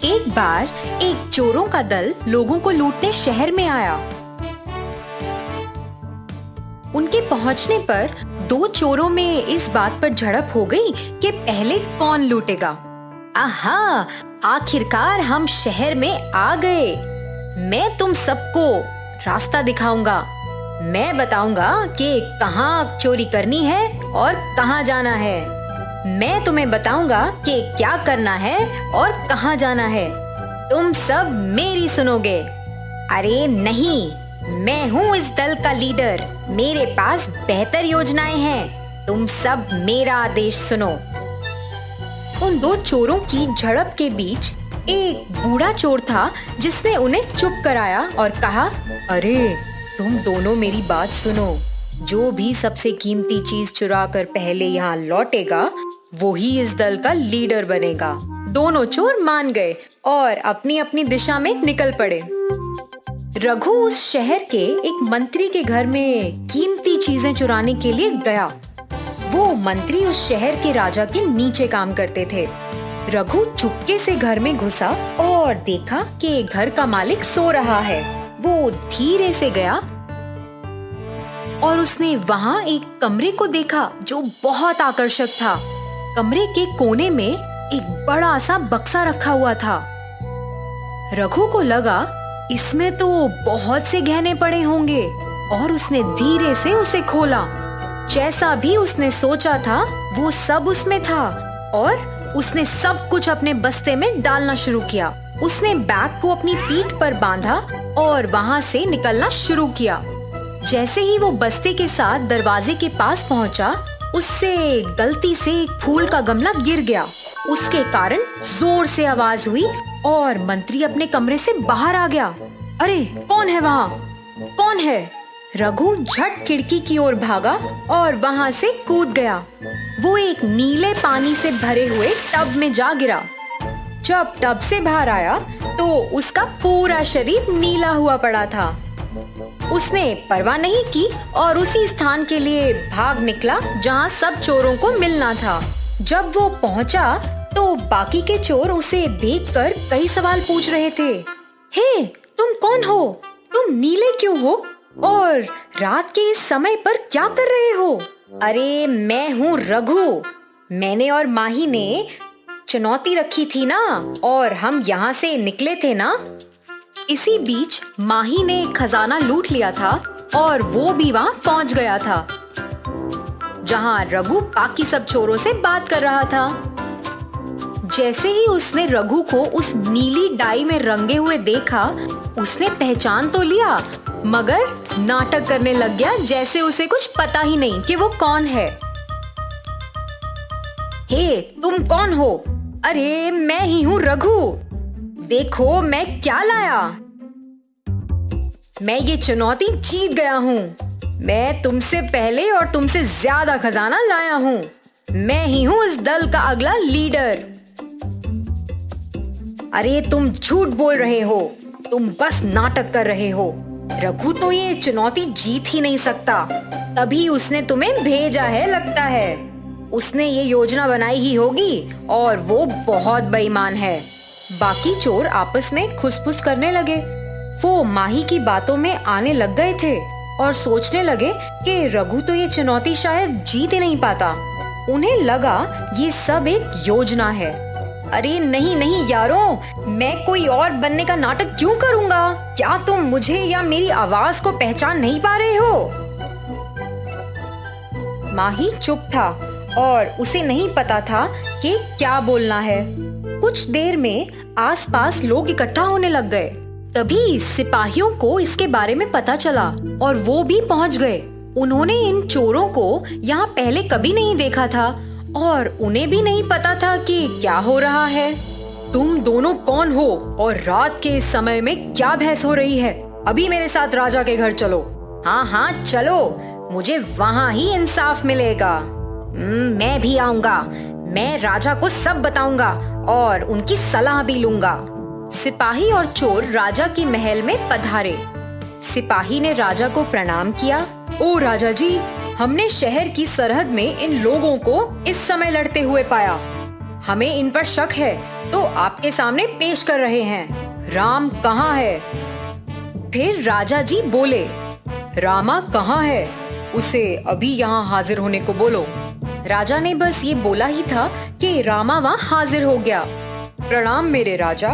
एक बार एक चोरों का दल लोगों को लूटने शहर में आया। उनके पहुंचने पर दो चोरों में इस बात पर झड़प हो गई कि पहले कौन लूटेगा। आहा, आखिरकार हम शहर में आ गए। मैं तुम सबको रास्ता दिखाऊंगा। मैं बताऊंगा कि कहाँ चोरी करनी है और कहाँ जाना है। मैं तुम्हें बताऊंगा कि क्या करना है और कहाँ जाना है। तुम सब मेरी सुनोगे। अरे नहीं, मैं हूँ इस दल का लीडर। मेरे पास बेहतर योजनाएं हैं। तुम सब मेरा आदेश सुनो। उन दो चोरों की झड़प के बीच एक बूढ़ा चोर था जिसने उन्हें चुप कराया और कहा, अरे तुम दोनों मेरी बात सुनो। जो भी सबसे कीमती चीज चुरा कर पहले यहाँ लौटेगा वो ही इस दल का लीडर बनेगा। दोनों चोर मान गए और अपनी अपनी दिशा में निकल पड़े। रघु उस शहर के एक मंत्री के घर में कीमती चीजें चुराने के लिए गया। वो मंत्री उस शहर के राजा के नीचे काम करते थे। रघु चुपके से घर में घुसा और देखा कि घर का मालिक सो रहा है। वो धीरे से गया और उसने वहां एक कमरे को देखा जो बहुत आकर्षक था। कमरे के कोने में एक बड़ा सा बक्सा रखा हुआ था। रघु को लगा इसमें तो बहुत से गहने पड़े होंगे और उसने धीरे से उसे खोला। जैसा भी उसने सोचा था वो सब उसमें था और उसने सब कुछ अपने बस्ते में डालना शुरू किया। उसने बैग को अपनी पीठ पर बांधा और वहां से निकलना शुरू किया। जैसे ही वो बस्ते के साथ दरवाजे के पास पहुंचा, उससे गलती से एक फूल का गमला गिर गया। उसके कारण जोर से आवाज हुई और मंत्री अपने कमरे से बाहर आ गया। अरे कौन है वहाँ? कौन है? रघु झट खिड़की की ओर भागा और वहाँ से कूद गया। वो एक नीले पानी से भरे हुए टब में जा गिरा। जब टब से बाहर आया तो उसका पूरा शरीर नीला हुआ पड़ा था। उसने परवाह नहीं की और उसी स्थान के लिए भाग निकला जहाँ सब चोरों को मिलना था। जब वो पहुँचा तो बाकी के चोर उसे देखकर कई सवाल पूछ रहे थे। हे, तुम कौन हो? तुम नीले क्यों हो? और रात के इस समय पर क्या कर रहे हो? अरे मैं हूँ रघु। मैंने और माही ने चुनौती रखी थी ना और हम यहाँ से निकले थे ना। इसी बीच माही ने एक खजाना लूट लिया था और वो भी वहाँ पहुँच गया था जहाँ रघु बाकी सब चोरों से बात कर रहा था। जैसे ही उसने रघु को उस नीली डाई में रंगे हुए देखा, उसने पहचान तो लिया मगर नाटक करने लग गया जैसे उसे कुछ पता ही नहीं कि वो कौन है। हे, तुम कौन हो? अरे मैं ही हूँ रघु। देखो मैं क्या लाया। मैं ये चुनौती जीत गया हूँ। मैं तुमसे पहले और तुमसे ज्यादा खजाना लाया हूँ। मैं ही हूँ इस दल का अगला लीडर। अरे तुम झूठ बोल रहे हो। तुम बस नाटक कर रहे हो। रघु तो ये चुनौती जीत ही नहीं सकता। तभी उसने तुम्हें भेजा है लगता है। उसने ये योजना बनाई ही होगी और वो बहुत बेईमान है। बाकी चोर आपस में खुसफुस करने लगे। वो माही की बातों में आने लग गए थे और सोचने लगे कि रघु तो ये चुनौती शायद जीत ही नहीं पाता। उन्हें लगा ये सब एक योजना है। अरे नहीं नहीं यारों, मैं कोई और बनने का नाटक क्यों करूंगा? क्या तुम मुझे या मेरी आवाज को पहचान नहीं पा रहे हो? माही चुप था और उसे नहीं पता था कि क्या बोलना है। कुछ देर में आसपास लोग इकट्ठा होने लग गए। तभी सिपाहियों को इसके बारे में पता चला और वो भी पहुंच गए। उन्होंने इन चोरों को यहाँ पहले कभी नहीं देखा था और उन्हें भी नहीं पता था कि क्या हो रहा है। तुम दोनों कौन हो और रात के इस समय में क्या बहस हो रही है? अभी मेरे साथ राजा के घर चलो। हाँ हाँ चलो, मुझे वहाँ ही इंसाफ मिलेगा। मैं भी आऊंगा। मैं राजा को सब बताऊंगा और उनकी सलाह भी लूंगा। सिपाही और चोर राजा के महल में पधारे। सिपाही ने राजा को प्रणाम किया। ओ राजा जी, हमने शहर की सरहद में इन लोगों को इस समय लड़ते हुए पाया। हमें इन पर शक है तो आपके सामने पेश कर रहे हैं। राम कहाँ है? फिर राजा जी बोले, रामा कहाँ है? उसे अभी यहाँ हाजिर होने को बोलो। राजा ने बस ये बोला ही था कि रामा वहाँ हाजिर हो गया। प्रणाम मेरे राजा।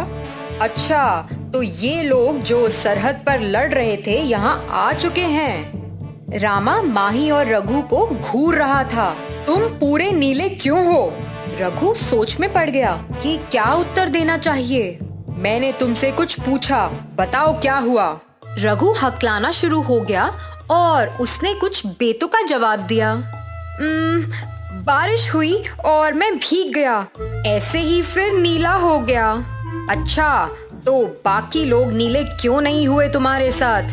अच्छा, तो ये लोग जो सरहद पर लड़ रहे थे यहाँ आ चुके हैं। रामा माही और रघु को घूर रहा था। तुम पूरे नीले क्यों हो? रघु सोच में पड़ गया कि क्या उत्तर देना चाहिए। मैंने तुमसे कुछ पूछा, बताओ क्या हुआ? रघु हकलाना शुरू हो गया और उसने कुछ बेतुका जवाब दिया। बारिश हुई और मैं भीग गया, ऐसे ही फिर नीला हो गया। अच्छा, तो बाकी लोग नीले क्यों नहीं हुए तुम्हारे साथ?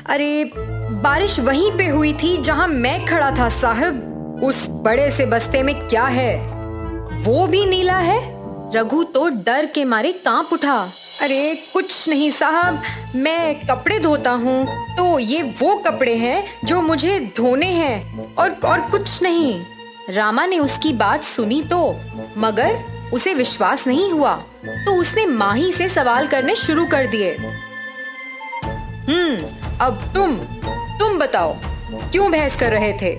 अरे बारिश वहीं पे हुई थी जहां मैं खड़ा था साहब। उस बड़े से बस्ते में क्या है? वो भी नीला है? रघु तो डर के मारे कांप उठा। अरे कुछ नहीं साहब, मैं कपड़े धोता हूँ, तो ये वो कपड़े हैं जो मुझे धोने हैं और कुछ नहीं। रामा ने उसकी बात सुनी तो मगर उसे विश्वास नहीं हुआ, तो उसने माही से सवाल करने शुरू कर दिए। अब तुम बताओ, क्यों बहस कर रहे थे?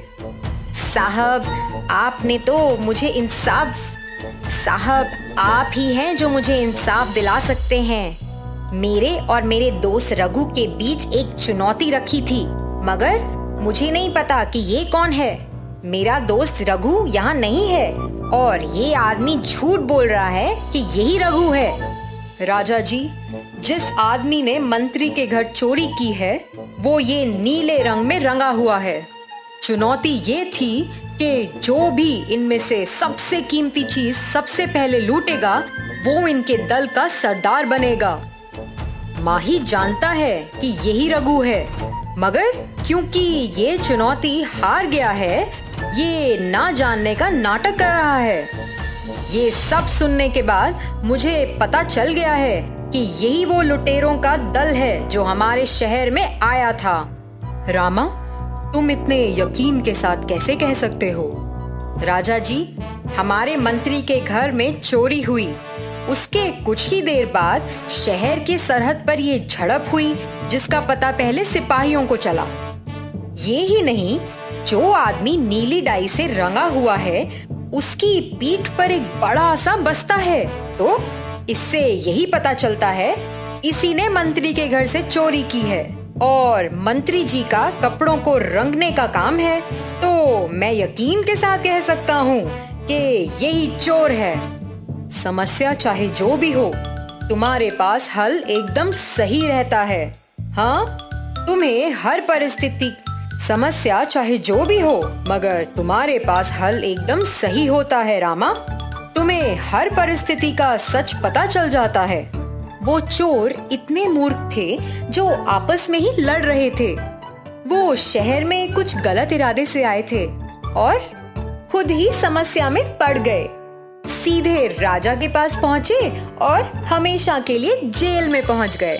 साहब आपने तो मुझे साहब आप ही हैं जो मुझे इंसाफ दिला सकते हैं। मेरे और मेरे दोस्त रघु के बीच एक चुनौती रखी थी, मगर मुझे नहीं पता कि ये कौन है। मेरा दोस्त रघु यहाँ नहीं है और ये आदमी झूठ बोल रहा है कि यही रघु है। राजा जी, जिस आदमी ने मंत्री के घर चोरी की है वो ये नीले रंग में रंगा हुआ है। चुनौती ये थी कि जो भी इनमें से सबसे कीमती चीज सबसे पहले लूटेगा वो इनके दल का सरदार बनेगा। माही जानता है कि यही रघु है, मगर क्योंकि ये चुनौती हार गया है, ये ना जानने का नाटक कर रहा है। ये सब सुनने के बाद मुझे पता चल गया है कि यही वो लुटेरों का दल है जो हमारे शहर में आया था। रामा, तुम इतने यकीन के साथ कैसे कह सकते हो? राजा जी, हमारे मंत्री के घर में चोरी हुई, उसके कुछ ही देर बाद शहर के सरहद पर ये झड़प हुई जिसका पता पहले सिपाहियों को चला। ये ही नहीं, जो आदमी नीली डाई से रंगा हुआ है उसकी पीठ पर एक बड़ा सा बस्ता है, तो इससे यही पता चलता है इसी ने मंत्री के घर से चोरी की है और मंत्री जी का कपड़ों को रंगने का काम है। तो मैं यकीन के साथ कह सकता हूँ कि यही चोर है। समस्या चाहे जो भी हो, तुम्हारे पास हल एकदम सही रहता है। हाँ, तुम्हें हर परिस्थिति, समस्या चाहे जो भी हो, मगर तुम्हारे पास हल एकदम सही होता है रामा। तुम्हें हर परिस्थिति का सच पता चल जाता है। वो चोर इतने मूर्ख थे जो आपस में ही लड़ रहे थे। वो शहर में कुछ गलत इरादे से आए थे और खुद ही समस्या में पड़ गए। सीधे राजा के पास पहुंचे और हमेशा के लिए जेल में पहुंच गए।